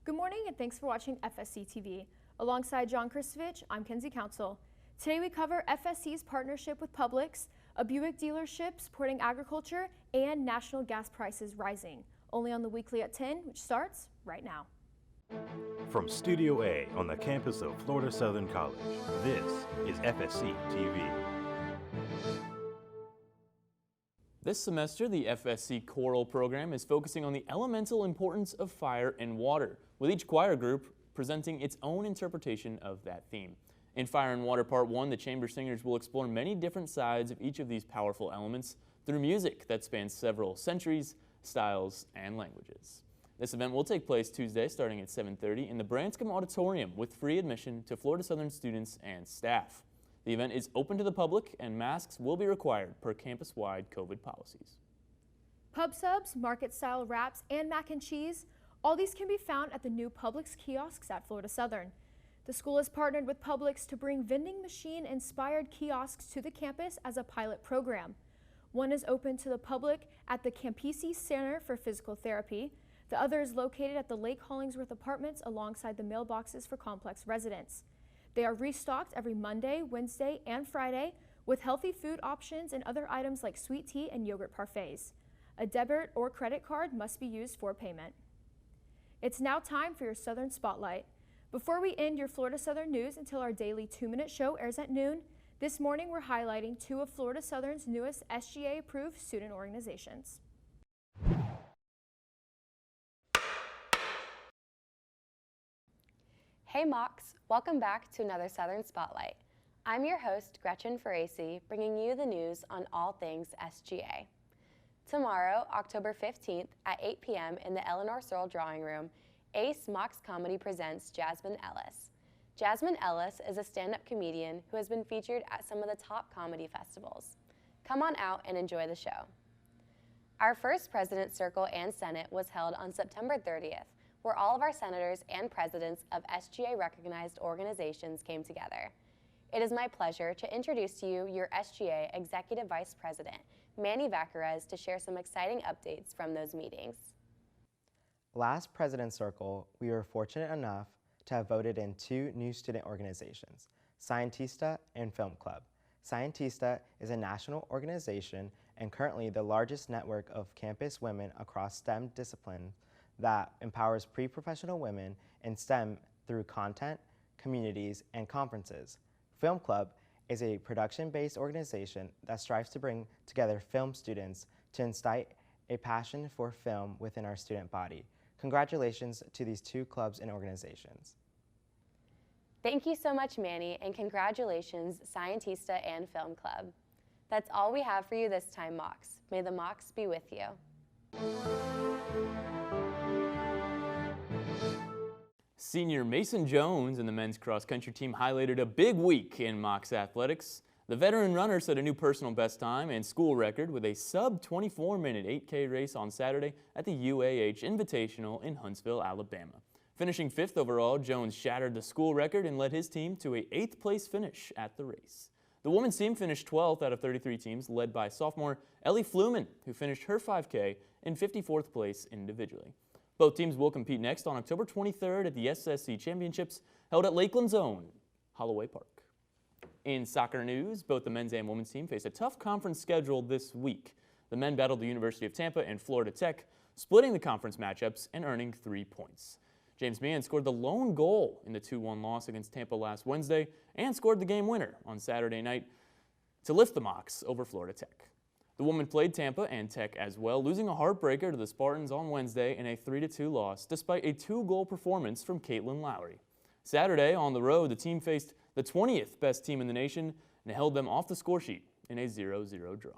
Good morning and thanks for watching FSC TV. Alongside John Kristovich, I'm Kenzie Council. Today we cover FSC's partnership with Publix, a Buick dealership supporting agriculture, and national gas prices rising. Only on the Weekly at 10, which starts right now. From Studio A on the campus of Florida Southern College, this is FSC TV. This semester, the FSC Choral program is focusing on the elemental importance of fire and water, with each choir group presenting its own interpretation of that theme. In Fire and Water Part 1, the chamber singers will explore many different sides of each of these powerful elements through music that spans several centuries, styles, and languages. This event will take place Tuesday starting at 7:30 in the Branscombe Auditorium with free admission to Florida Southern students and staff. The event is open to the public and masks will be required per campus-wide COVID policies. Pub subs, market-style wraps, and mac and cheese, all these can be found at the new Publix kiosks at Florida Southern. The school has partnered with Publix to bring vending machine-inspired kiosks to the campus as a pilot program. One is open to the public at the Campisi Center for Physical Therapy. The other is located at the Lake Hollingsworth Apartments alongside the mailboxes for complex residents. They are restocked every Monday, Wednesday, and Friday with healthy food options and other items like sweet tea and yogurt parfaits. A debit or credit card must be used for payment. It's now time for your Southern Spotlight. Before we end your Florida Southern news until our daily 2-minute show airs at noon, this morning we're highlighting 2 of Florida Southern's newest SGA-approved student organizations. Hey Mocs, welcome back to another Southern Spotlight. I'm your host, Gretchen Ferraci, bringing you the news on all things SGA. Tomorrow, October 15th at 8 p.m. in the Eleanor Searle Drawing Room, Ace Mocs Comedy presents Jasmine Ellis. Jasmine Ellis is a stand-up comedian who has been featured at some of the top comedy festivals. Come on out and enjoy the show. Our first President's Circle and Senate was held on September 30th, where all of our senators and presidents of SGA-recognized organizations came together. It is my pleasure to introduce to you your SGA Executive Vice President, Manny Vacarez, to share some exciting updates from those meetings. Last President's Circle, we were fortunate enough to have voted in 2 new student organizations, Scientista and Film Club. Scientista is a national organization and currently the largest network of campus women across STEM disciplines that empowers pre-professional women in STEM through content, communities, and conferences. Film Club is a production-based organization that strives to bring together film students to incite a passion for film within our student body. Congratulations to these 2 clubs and organizations. Thank you so much, Manny, and congratulations, Scientista and Film Club. That's all we have for you this time, Mocs. May the Mocs be with you. Senior Mason Jones and the men's cross-country team highlighted a big week in Mocs athletics. The veteran runner set a new personal best time and school record with a sub-24-minute 8K race on Saturday at the UAH Invitational in Huntsville, Alabama. Finishing 5th overall, Jones shattered the school record and led his team to a 8th place finish at the race. The women's team finished 12th out of 33 teams, led by sophomore Ellie Fluman, who finished her 5K in 54th place individually. Both teams will compete next on October 23rd at the SSC Championships held at Lakeland's own Holloway Park. In soccer news, both the men's and women's team face a tough conference schedule this week. The men battled the University of Tampa and Florida Tech, splitting the conference matchups and earning 3 points. James Meehan scored the lone goal in the 2-1 loss against Tampa last Wednesday and scored the game winner on Saturday night to lift the Mocs over Florida Tech. The women played Tampa and Tech as well, losing a heartbreaker to the Spartans on Wednesday in a 3-2 loss, despite a 2-goal performance from Caitlin Lowry. Saturday, on the road, the team faced the 20th best team in the nation and held them off the score sheet in a 0-0 draw.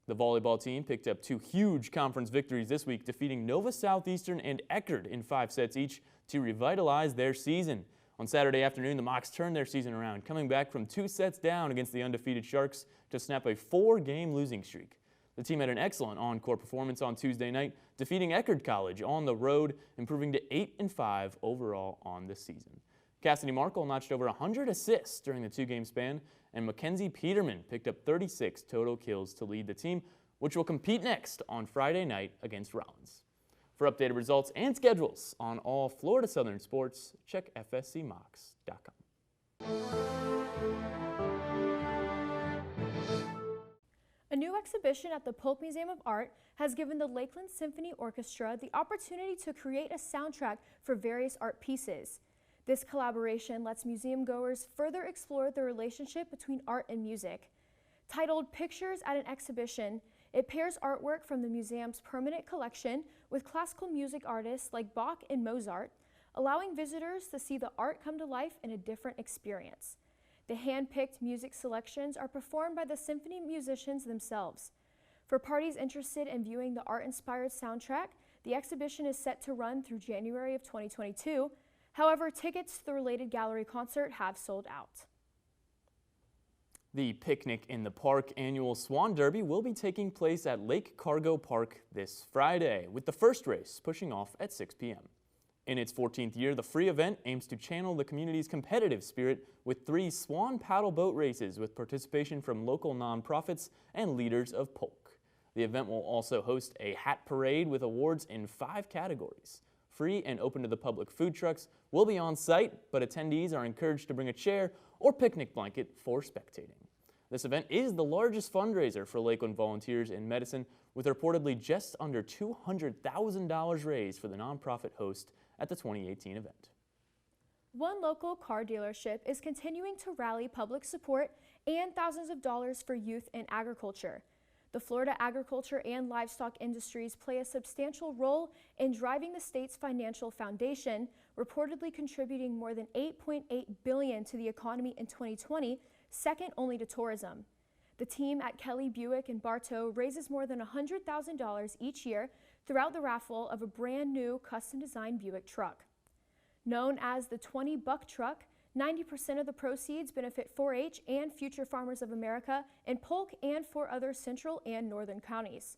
The volleyball team picked up 2 huge conference victories this week, defeating Nova Southeastern and Eckerd in 5 sets each to revitalize their season. On Saturday afternoon, the Mocs turned their season around, coming back from 2 sets down against the undefeated Sharks to snap a 4-game losing streak. The team had an excellent on-court performance on Tuesday night, defeating Eckerd College on the road, improving to 8-5 overall on the season. Cassidy Markle notched over 100 assists during the 2-game span, and Mackenzie Peterman picked up 36 total kills to lead the team, which will compete next on Friday night against Rollins. For updated results and schedules on all Florida Southern sports, check fscmox.com. A new exhibition at the Pulp Museum of Art has given the Lakeland Symphony Orchestra the opportunity to create a soundtrack for various art pieces. This collaboration lets museum goers further explore the relationship between art and music. Titled Pictures at an Exhibition, it pairs artwork from the museum's permanent collection with classical music artists like Bach and Mozart, allowing visitors to see the art come to life in a different experience. The hand-picked music selections are performed by the symphony musicians themselves. For parties interested in viewing the art-inspired soundtrack, the exhibition is set to run through January of 2022. However, tickets to the related gallery concert have sold out. The Picnic in the Park annual Swan Derby will be taking place at Lake Cargo Park this Friday, with the first race pushing off at 6 p.m. In its 14th year, the free event aims to channel the community's competitive spirit with 3 Swan paddle boat races with participation from local nonprofits and leaders of Polk. The event will also host a hat parade with awards in 5 categories. Free and open to the public food trucks will be on site, but attendees are encouraged to bring a chair or picnic blanket for spectating. This event is the largest fundraiser for Lakeland volunteers in medicine, with reportedly just under $200,000 raised for the nonprofit host at the 2018 event. One local car dealership is continuing to rally public support and thousands of dollars for youth in agriculture. The Florida agriculture and livestock industries play a substantial role in driving the state's financial foundation, reportedly contributing more than $8.8 billion to the economy in 2020, second only to tourism. The team at Kelly Buick in Bartow raises more than $100,000 each year throughout the raffle of a brand new custom-designed Buick truck. Known as the 20-buck truck, 90% of the proceeds benefit 4-H and Future Farmers of America in Polk and 4 other central and northern counties.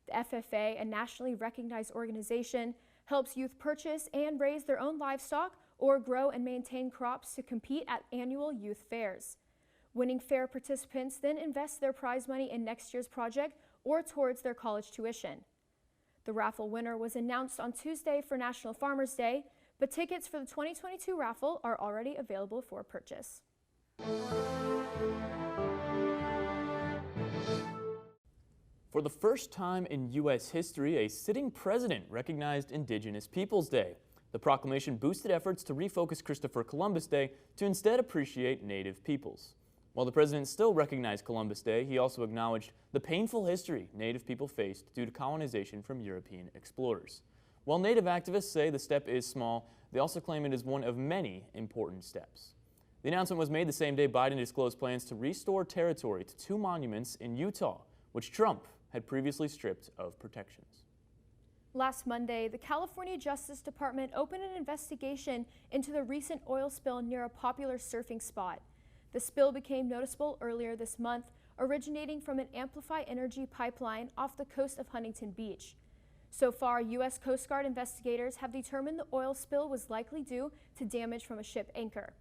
The FFA, a nationally recognized organization, helps youth purchase and raise their own livestock or grow and maintain crops to compete at annual youth fairs. Winning fair participants then invest their prize money in next year's project or towards their college tuition. The raffle winner was announced on Tuesday for National Farmers Day, but tickets for the 2022 raffle are already available for purchase. For the first time in U.S. history, a sitting president recognized Indigenous Peoples Day. The proclamation boosted efforts to refocus Christopher Columbus Day to instead appreciate Native peoples. While the president still recognized Columbus Day, he also acknowledged the painful history Native people faced due to colonization from European explorers. While Native activists say the step is small, they also claim it is one of many important steps. The announcement was made the same day Biden disclosed plans to restore territory to 2 monuments in Utah, which Trump had previously stripped of protections. Last Monday, the California Justice Department opened an investigation into the recent oil spill near a popular surfing spot. The spill became noticeable earlier this month, originating from an Amplify Energy pipeline off the coast of Huntington Beach. So far, U.S. Coast Guard investigators have determined the oil spill was likely due to damage from a ship anchor.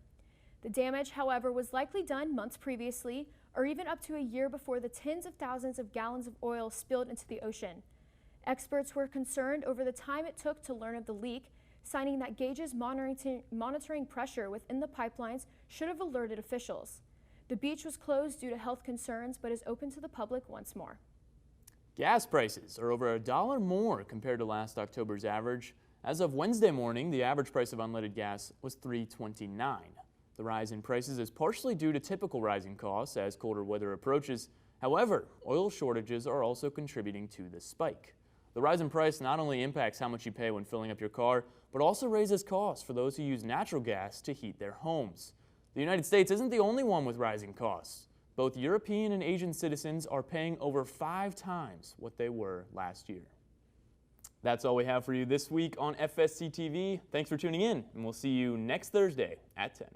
The damage, however, was likely done months previously, or even up to a year before the tens of thousands of gallons of oil spilled into the ocean. Experts were concerned over the time it took to learn of the leak, citing that gauges monitoring pressure within the pipelines should have alerted officials. The beach was closed due to health concerns, but is open to the public once more. Gas prices are over $1 more compared to last October's average. As of Wednesday morning, the average price of unleaded gas was $3.29. The rise in prices is partially due to typical rising costs as colder weather approaches. However, oil shortages are also contributing to the spike. The rise in price not only impacts how much you pay when filling up your car, but also raises costs for those who use natural gas to heat their homes. The United States isn't the only one with rising costs. Both European and Asian citizens are paying over 5 times what they were last year. That's all we have for you this week on FSC TV. Thanks for tuning in, and we'll see you next Thursday at 10.